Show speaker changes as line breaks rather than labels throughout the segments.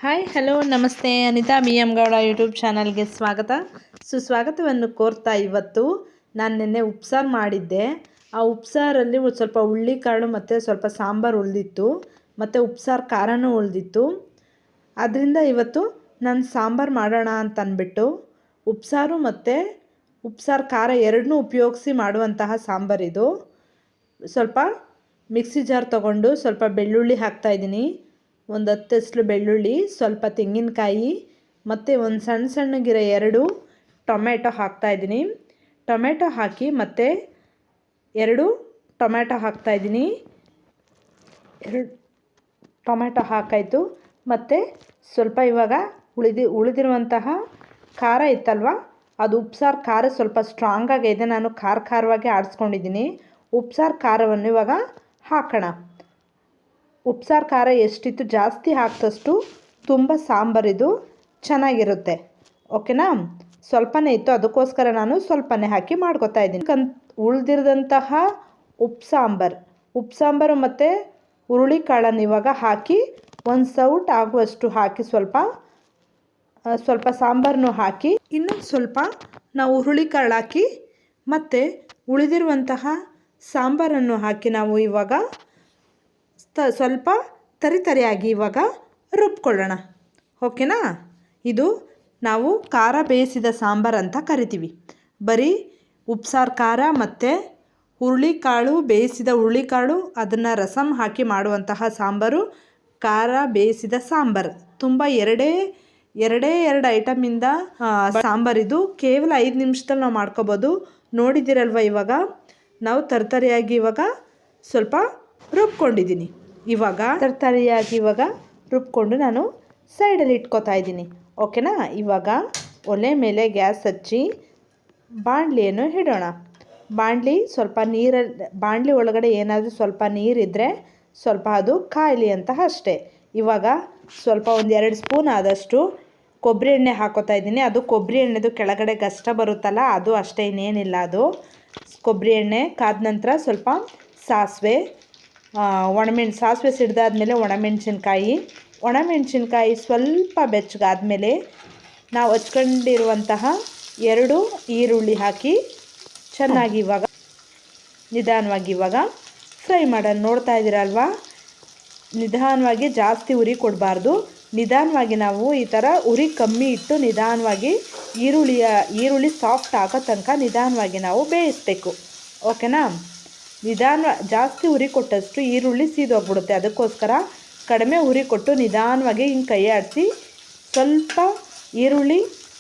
Hi hello ನಮಸ್ತೆ. Anita B M Gowda YouTube ಚಾನಲ್ಗೆ ಸ್ವಾಗತ ಸುಸ್ವಾಗತವನ್ನು ಕೋರ್ತಾ. ಇವತ್ತು ನಾನು ನಿನ್ನೆ ಉಪ್ಸಾರು ಮಾಡಿದ್ದೆ. ಆ ಉಪ್ಸಾರಲ್ಲಿ ಸ್ವಲ್ಪ ಹುಳ್ಳಿಕಾಳು ಮತ್ತು ಸ್ವಲ್ಪ ಸಾಂಬಾರು ಉಳಿದಿತ್ತು, ಮತ್ತು ಉಪ್ಸಾರು ಖಾರನೂ ಉಳಿದಿತ್ತು. ಅದರಿಂದ ಇವತ್ತು ನಾನು ಸಾಂಬಾರು ಮಾಡೋಣ ಅಂತ ಅಂದ್ಬಿಟ್ಟು ಉಪ್ಸಾರು ಮತ್ತು ಉಪ್ಸಾರು ಖಾರ ಎರಡನ್ನೂ ಉಪಯೋಗಿಸಿ ಮಾಡುವಂತಹ ಸಾಂಬಾರಿದು. ಸ್ವಲ್ಪ ಮಿಕ್ಸಿ ಜಾರ್ ತೊಗೊಂಡು ಸ್ವಲ್ಪ ಬೆಳ್ಳುಳ್ಳಿ ಹಾಕ್ತಾಯಿದ್ದೀನಿ, ಒಂದು 10 ಎಸ್ಲು ಬೆಳ್ಳುಳ್ಳಿ, ಸ್ವಲ್ಪ ತೆಂಗಿನಕಾಯಿ ಮತ್ತು ಒಂದು ಸಣ್ಣಗಿರೋ 2 ಟೊಮೆಟೊ ಹಾಕ್ತಾಯಿದ್ದೀನಿ. ಟೊಮೆಟೊ ಹಾಕಿ ಮತ್ತು 2 ಟೊಮೆಟೊ ಹಾಕ್ತಾಯಿದ್ದೀನಿ. 2 ಟೊಮೆಟೊ ಹಾಕಾಯಿತು. ಮತ್ತು ಸ್ವಲ್ಪ ಇವಾಗ ಉಳಿದಿರುವಂತಹ ಖಾರ ಇತ್ತಲ್ವ, ಅದು ಉಪ್ಸಾರು ಖಾರ ಸ್ವಲ್ಪ ಸ್ಟ್ರಾಂಗಾಗಿದೆ. ನಾನು ಖಾರವಾಗಿ ಆಡಿಸ್ಕೊಂಡಿದ್ದೀನಿ. ಉಪ್ಸಾರು ಖಾರವನ್ನು ಇವಾಗ ಹಾಕೋಣ. ಉಪ್ಸಾರು ಖಾರ ಎಷ್ಟಿತ್ತು ಜಾಸ್ತಿ ಹಾಕಿದಷ್ಟು ತುಂಬ ಸಾಂಬಾರಿದು ಚೆನ್ನಾಗಿರುತ್ತೆ. ಓಕೆನಾ? ಸ್ವಲ್ಪನೇ ಇತ್ತು, ಅದಕ್ಕೋಸ್ಕರ ನಾನು ಸ್ವಲ್ಪನೇ ಹಾಕಿ ಮಾಡ್ಕೊತಾ ಇದ್ದೀನಿ. ಉಳಿದಿರೋದಂತಹ ಉಪ್ಸಾಂಬಾರು ಮತ್ತು ಹುರುಳಿಕಾಳನ್ನು ಇವಾಗ ಹಾಕಿ ಒಂದು ಸೌಟ್ ಆಗುವಷ್ಟು ಹಾಕಿ ಸ್ವಲ್ಪ ಸಾಂಬಾರನ್ನು ಹಾಕಿ ಇನ್ನೊಂದು ಸ್ವಲ್ಪ ನಾವು ಹುರುಳಿಕಾಳು ಹಾಕಿ ಮತ್ತು ಉಳಿದಿರುವಂತಹ ಸಾಂಬಾರನ್ನು ಹಾಕಿ ನಾವು ಇವಾಗ ಸ್ವಲ್ಪ ತರಿಯಾಗಿ ಇವಾಗ ರುಬ್ಕೊಳ್ಳೋಣ. ಓಕೆನಾ? ಇದು ನಾವು ಖಾರ ಬೇಯಿಸಿದ ಸಾಂಬಾರು ಅಂತ ಕರಿತೀವಿ. ಬರೀ ಉಪ್ಸಾರು ಖಾರ ಮತ್ತು ಹುರುಳಿಕಾಳು, ಬೇಯಿಸಿದ ಹುರುಳಿಕಾಳು ಅದನ್ನು ರಸಮ್ ಹಾಕಿ ಮಾಡುವಂತಹ ಸಾಂಬಾರು ಖಾರ ಬೇಯಿಸಿದ ಸಾಂಬಾರು. ತುಂಬ ಎರಡೇ 2 ಐಟಮಿಂದ ಸಾಂಬಾರಿದು. ಕೇವಲ 5 ನಿಮಿಷದಲ್ಲಿ ನಾವು ಮಾಡ್ಕೋಬೋದು. ನೋಡಿದ್ದೀರಲ್ವ, ಇವಾಗ ನಾವು ತರಿಯಾಗಿ ಇವಾಗ ಸ್ವಲ್ಪ ರುಬ್ಕೊಂಡಿದ್ದೀನಿ. ಇವಾಗ ತರಿಯಾಗಿ ಇವಾಗ ರುಬ್ಕೊಂಡು ನಾನು ಸೈಡಲ್ಲಿ ಇಟ್ಕೋತಾ ಇದ್ದೀನಿ. ಓಕೆನಾ? ಇವಾಗ ಒಲೆ ಮೇಲೆ ಗ್ಯಾಸ್ ಹಚ್ಚಿ ಬಾಣಲಿಯನ್ನು ಇಡೋಣ. ಬಾಣಲಿ ಒಳಗಡೆ ಏನಾದರೂ ಸ್ವಲ್ಪ ನೀರಿದ್ದರೆ ಸ್ವಲ್ಪ ಅದು ಕಾಯಲಿ ಅಂತ ಅಷ್ಟೇ. ಇವಾಗ ಸ್ವಲ್ಪ ಒಂದು 2 ಸ್ಪೂನ್ ಆದಷ್ಟು ಕೊಬ್ಬರಿ ಎಣ್ಣೆ ಹಾಕೋತಾ ಇದ್ದೀನಿ. ಅದು ಕೊಬ್ಬರಿ ಎಣ್ಣೆದು ಕೆಳಗಡೆ ಗಷ್ಟ ಬರುತ್ತಲ್ಲ, ಅದು ಅಷ್ಟೇ, ಇನ್ನೇನಿಲ್ಲ. ಅದು ಕೊಬ್ಬರಿ ಎಣ್ಣೆ ಕಾದ ನಂತರ ಸ್ವಲ್ಪ ಸಾಸಿವೆ ಸಿಡ್ದಾದ್ಮೇಲೆ ಒಣಮೆಣಸಿನ್ಕಾಯಿ ಸ್ವಲ್ಪ ಬೆಚ್ಚಗಾದ್ಮೇಲೆ ನಾವು ಹಚ್ಕೊಂಡಿರುವಂತಹ 2 ಈರುಳ್ಳಿ ಹಾಕಿ ಚೆನ್ನಾಗಿ ಇವಾಗ ನಿಧಾನವಾಗಿ ಇವಾಗ ಫ್ರೈ ಮಾಡೋಣ. ನೋಡ್ತಾ ಇದ್ದೀರಲ್ವಾ, ನಿಧಾನವಾಗಿ, ಜಾಸ್ತಿ ಉರಿ ಕೊಡಬಾರ್ದು. ನಿಧಾನವಾಗಿ ನಾವು ಈ ಥರ ಉರಿ ಕಮ್ಮಿ ಇಟ್ಟು ನಿಧಾನವಾಗಿ ಈರುಳ್ಳಿ ಸಾಫ್ಟ್ ಆಗೋ ತನಕ ನಿಧಾನವಾಗಿ ನಾವು ಬೇಯಿಸಬೇಕು. ಓಕೆನಾ? ಜಾಸ್ತಿ ಉರಿ ಕೊಟ್ಟಷ್ಟು ಈರುಳ್ಳಿ ಸೀದೋಗ್ಬಿಡುತ್ತೆ. ಅದಕ್ಕೋಸ್ಕರ ಕಡಿಮೆ ಉರಿ ಕೊಟ್ಟು ನಿಧಾನವಾಗಿ ಹಿಂಗೆ ಕೈ ಆಡಿಸಿ ಸ್ವಲ್ಪ ಈರುಳ್ಳಿ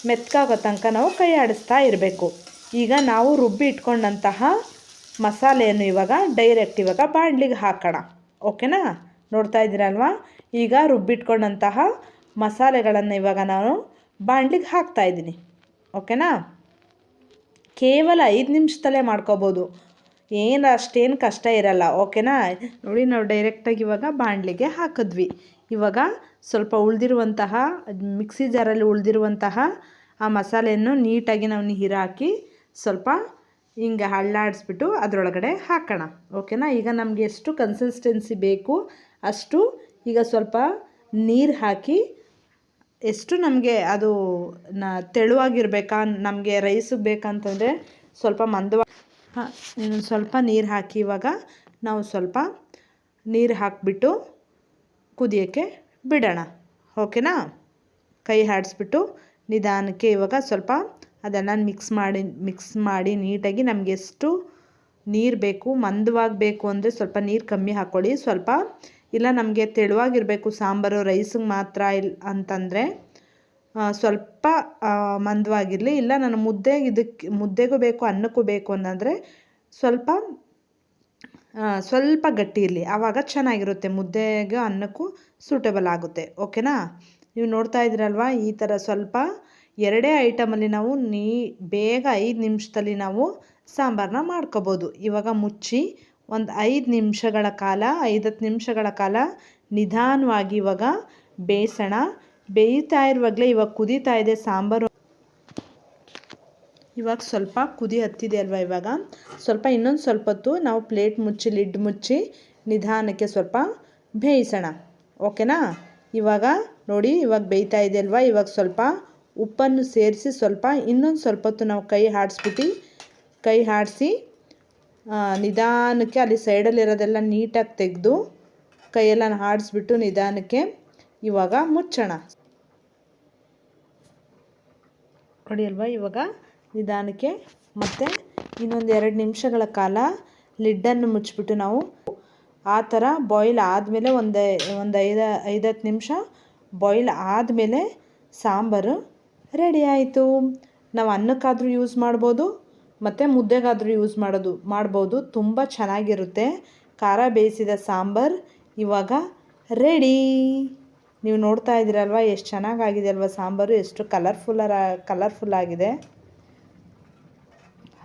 ಮೆತ್ತಗಾಗೋ ತನಕ ನಾವು ಕೈ ಆಡಿಸ್ತಾ ಇರಬೇಕು. ಈಗ ನಾವು ರುಬ್ಬಿ ಇಟ್ಕೊಂಡಂತಹ ಮಸಾಲೆಯನ್ನು ಇವಾಗ ಡೈರೆಕ್ಟ್ ಇವಾಗ ಬಾಣಲಿಗೆ ಹಾಕೋಣ. ಓಕೆನಾ? ನೋಡ್ತಾ ಇದ್ದೀರಲ್ವಾ, ಈಗ ರುಬ್ಬಿಟ್ಕೊಂಡಂತಹ ಮಸಾಲೆಗಳನ್ನು ಇವಾಗ ನಾನು ಬಾಣಲಿಗೆ ಹಾಕ್ತಾಯಿದ್ದೀನಿ. ಓಕೆನಾ? ಕೇವಲ 5 ನಿಮಿಷದಲ್ಲೇ ಮಾಡ್ಕೋಬೋದು, ಅಷ್ಟೇನು ಕಷ್ಟ ಇರಲ್ಲ. ಓಕೆನಾ? ನೋಡಿ, ನಾವು ಡೈರೆಕ್ಟಾಗಿ ಇವಾಗ ಬಾಣಲಿಗೆ ಹಾಕಿದ್ವಿ. ಇವಾಗ ಸ್ವಲ್ಪ ಉಳಿದಿರುವಂತಹ ಮಿಕ್ಸಿ ಜಾರಲ್ಲಿ ಉಳಿದಿರುವಂತಹ ಆ ಮಸಾಲೆಯನ್ನು ನೀಟಾಗಿ ನಾವು ನೀರು ಹಾಕಿ ಸ್ವಲ್ಪ ಹಿಂಗೆ ಹಳ್ಳಾಡಿಸ್ಬಿಟ್ಟು ಅದರೊಳಗಡೆ ಹಾಕೋಣ. ಓಕೆನಾ? ಈಗ ನಮಗೆ ಎಷ್ಟು ಕನ್ಸಿಸ್ಟೆನ್ಸಿ ಬೇಕು ಅಷ್ಟು ಈಗ ಸ್ವಲ್ಪ ನೀರು ಹಾಕಿ, ಎಷ್ಟು ನಮಗೆ ಅದು ತೆಳುವಾಗಿರಬೇಕಾ, ನಮಗೆ ರೈಸಿಗೆ ಬೇಕಂತಂದರೆ ಸ್ವಲ್ಪ ಇನ್ನೊಂದು ಸ್ವಲ್ಪ ನೀರು ಹಾಕಿ ಇವಾಗ ನಾವು ಸ್ವಲ್ಪ ನೀರು ಹಾಕಿಬಿಟ್ಟು ಕುದಿಯೋಕ್ಕೆ ಬಿಡೋಣ. ಓಕೆನಾ? ಕೈ ಆಡಿಸ್ಬಿಟ್ಟು ನಿಧಾನಕ್ಕೆ ಇವಾಗ ಸ್ವಲ್ಪ ಅದನ್ನು ಮಿಕ್ಸ್ ಮಾಡಿ ನೀಟಾಗಿ ನಮಗೆ ಎಷ್ಟು ನೀರು ಬೇಕು, ಮಂದವಾಗಬೇಕು ಅಂದರೆ ಸ್ವಲ್ಪ ನೀರು ಕಮ್ಮಿ ಹಾಕ್ಕೊಳ್ಳಿ. ಸ್ವಲ್ಪ ಇಲ್ಲ ನಮಗೆ ತೆಳುವಾಗಿರಬೇಕು ಸಾಂಬಾರು ರೈಸಿಗೆ ಮಾತ್ರ ಅಂತಂದರೆ ಸ್ವಲ್ಪ ಮಂದವಾಗಿರಲಿ. ಇಲ್ಲ ನಾನು ಮುದ್ದೆಗೂ ಬೇಕು, ಅನ್ನಕ್ಕೂ ಬೇಕು ಅಂತಂದರೆ ಸ್ವಲ್ಪ ಗಟ್ಟಿ ಇರಲಿ, ಆವಾಗ ಚೆನ್ನಾಗಿರುತ್ತೆ, ಮುದ್ದೆಗೂ ಅನ್ನಕ್ಕೂ ಸೂಟೇಬಲ್ ಆಗುತ್ತೆ. ಓಕೆನಾ? ನೀವು ನೋಡ್ತಾ ಇದ್ದೀರಲ್ವ, ಈ ಥರ ಸ್ವಲ್ಪ 2 ಐಟಮಲ್ಲಿ ನಾವು ಬೇಗ 5 ನಿಮಿಷದಲ್ಲಿ ನಾವು ಸಾಂಬಾರನ್ನ ಮಾಡ್ಕೋಬೋದು. ಇವಾಗ ಮುಚ್ಚಿ ಒಂದು 5-10 ನಿಮಿಷಗಳ ಕಾಲ ನಿಧಾನವಾಗಿ ಇವಾಗ ಬೇಯಿಸೋಣ. ಬೇಯ್ತಾ ಇರುವಾಗಲೇ ಇವಾಗ ಕುದೀತಾ ಇದೆ ಸಾಂಬಾರು. ಇವಾಗ ಸ್ವಲ್ಪ ಕುದಿ ಹತ್ತಿದೆ ಅಲ್ವಾ, ಇವಾಗ ಸ್ವಲ್ಪ ಇನ್ನೊಂದು ಸ್ವಲ್ಪ ಹೊತ್ತು ನಾವು ಲಿಡ್ ಮುಚ್ಚಿ ನಿಧಾನಕ್ಕೆ ಸ್ವಲ್ಪ ಬೇಯಿಸೋಣ. ಓಕೆನಾ? ಇವಾಗ ನೋಡಿ ಇವಾಗ ಬೇಯ್ತಾ ಇದೆ ಅಲ್ವಾ. ಇವಾಗ ಸ್ವಲ್ಪ ಉಪ್ಪನ್ನು ಸೇರಿಸಿ ಇನ್ನೊಂದು ಸ್ವಲ್ಪ ಹೊತ್ತು ನಾವು ಕೈ ಆಡಿಸಿ ನಿಧಾನಕ್ಕೆ ಅಲ್ಲಿ ಸೈಡಲ್ಲಿರೋದೆಲ್ಲ ನೀಟಾಗಿ ತೆಗೆದು ಕೈಯೆಲ್ಲ ಆಡಿಸ್ಬಿಟ್ಟು ನಿಧಾನಕ್ಕೆ ಇವಾಗ ಮುಚ್ಚೋಣ. ನೋಡಿ ಅಲ್ವಾ, ಇವಾಗ ನಿಧಾನಕ್ಕೆ ಮತ್ತೆ ಇನ್ನೊಂದು 2 ನಿಮಿಷಗಳ ಕಾಲ ಲಿಡ್ಡನ್ನು ಮುಚ್ಚಿಬಿಟ್ಟು ನಾವು ಆ ಥರ ಬಾಯ್ಲ್ ಆದಮೇಲೆ ಒಂದು 5-10 ನಿಮಿಷ ಬಾಯ್ಲ್ ಆದಮೇಲೆ ಸಾಂಬಾರು ರೆಡಿ ಆಯಿತು. ನಾವು ಅನ್ನಕ್ಕಾದರೂ ಯೂಸ್ ಮಾಡ್ಬೋದು ಮತ್ತು ಮುದ್ದೆಗಾದರೂ ಯೂಸ್ ಮಾಡ್ಬೋದು. ತುಂಬ ಚೆನ್ನಾಗಿರುತ್ತೆ. ಖಾರ ಬೇಯಿಸಿದ ಸಾಂಬಾರು ಇವಾಗ ರೆಡಿ. ನೀವು ನೋಡ್ತಾ ಇದ್ದೀರಲ್ವ ಎಷ್ಟು ಚೆನ್ನಾಗಾಗಿದೆ ಅಲ್ವ ಸಾಂಬಾರು, ಎಷ್ಟು ಕಲರ್ಫುಲ್ ಆಗಿದೆ.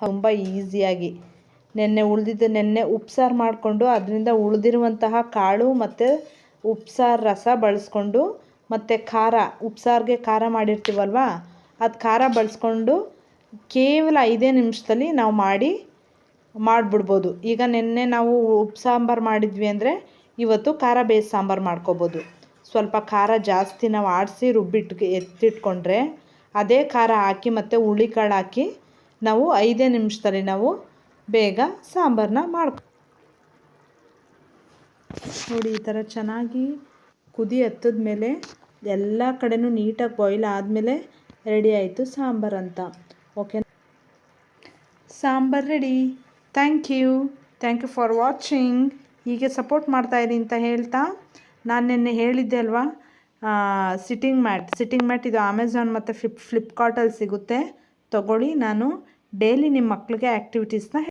ತುಂಬ ಈಸಿಯಾಗಿ ನೆನ್ನೆ ಉಪ್ಸಾರು ಮಾಡಿಕೊಂಡು ಅದರಿಂದ ಉಳಿದಿರುವಂತಹ ಕಾಳು ಮತ್ತು ಉಪ್ಸಾರು ರಸ ಬಳಸ್ಕೊಂಡು ಮತ್ತು ಉಪ್ಸಾರಿಗೆ ಖಾರ ಮಾಡಿರ್ತೀವಲ್ವ, ಅದು ಖಾರ ಬಳಸ್ಕೊಂಡು ಕೇವಲ 5 ನಿಮಿಷದಲ್ಲಿ ನಾವು ಮಾಡಿಬಿಡ್ಬೋದು. ಈಗ ನೆನ್ನೆ ನಾವು ಸಾಂಬಾರು ಮಾಡಿದ್ವಿ ಅಂದರೆ ಇವತ್ತು ಖಾರ ಬೇಯಿಸಿ ಸಾಂಬಾರು ಮಾಡ್ಕೋಬೋದು. ಸ್ವಲ್ಪ ಖಾರ ಜಾಸ್ತಿ ನಾವು ಆಡಿಸಿ ಎತ್ತಿಟ್ಕೊಂಡ್ರೆ ಅದೇ ಖಾರ ಹಾಕಿ ಮತ್ತು ಹುಳಿಕಾಳು ಹಾಕಿ ನಾವು 5 ನಿಮಿಷದಲ್ಲಿ ನಾವು ಬೇಗ ಸಾಂಬಾರನ್ನ ನೋಡಿ. ಈ ಥರ ಚೆನ್ನಾಗಿ ಕುದಿ ಹತ್ತದ ಮೇಲೆ ಎಲ್ಲ ಕಡೆನೂ ನೀಟಾಗಿ ಬಾಯ್ಲ್ ಆದಮೇಲೆ ರೆಡಿ ಆಯಿತು ಸಾಂಬಾರು ಅಂತ. Okay, sambar ready. Thank you for watching. ಹೀಗೆ ಸಪೋರ್ಟ್ ಮಾಡ್ತಾಯಿರಿ ಅಂತ ಹೇಳ್ತಾ, ನಾನು ನಿನ್ನೆ ಹೇಳಿದ್ದೆ ಅಲ್ವಾ, ಸಿಟ್ಟಿಂಗ್ ಮ್ಯಾಟ್ ಇದು ಅಮೆಝಾನ್ ಮತ್ತು ಫ್ಲಿಪ್ಕಾರ್ಟಲ್ಲಿ ಸಿಗುತ್ತೆ, ತೊಗೊಳ್ಳಿ. ನಾನು ಡೈಲಿ ನಿಮ್ಮ ಮಕ್ಕಳಿಗೆ ಆ್ಯಕ್ಟಿವಿಟೀಸ್ನ